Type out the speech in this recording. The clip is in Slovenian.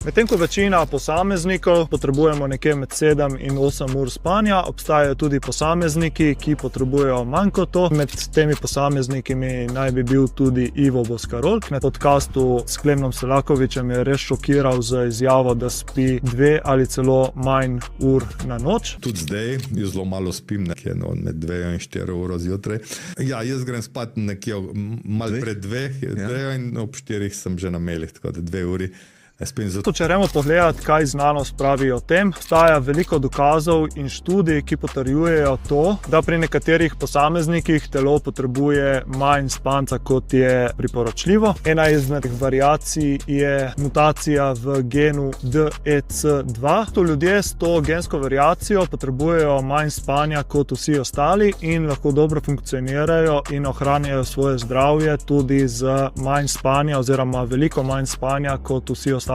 Medtem ko večina posameznikov potrebujemo nekje med 7 in 8 ur spanja, obstajajo tudi posamezniki, ki potrebujejo manj kot to. Med temi posamezniki naj bi bil tudi Ivo Boscarol. Na podcastu s Klemnom Selakovičem je res šokiral z izjavo, da spi 2 ali celo manj ur na noč. Tudi zdaj, jaz zelo malo spim, nekje med 2 in 4 uro zjutraj. Ja, jaz grem spat nekje malo pred 2 in ob 4 sem že na mailih, tako da 2 uri. Če gremo pogledati, kaj znanost pravi o tem, obstaja veliko dokazov in študij, ki potrjujejo to, da pri nekaterih posameznikih telo potrebuje manj spanca, kot je priporočljivo. Ena izmed variacij je mutacija v genu DEC2. Ljudje s to gensko variacijo potrebujejo manj spanja kot vsi ostali in lahko dobro funkcionirajo in ohranjajo svoje zdravje tudi z manj spanja oziroma veliko manj spanja kot vsi ostali.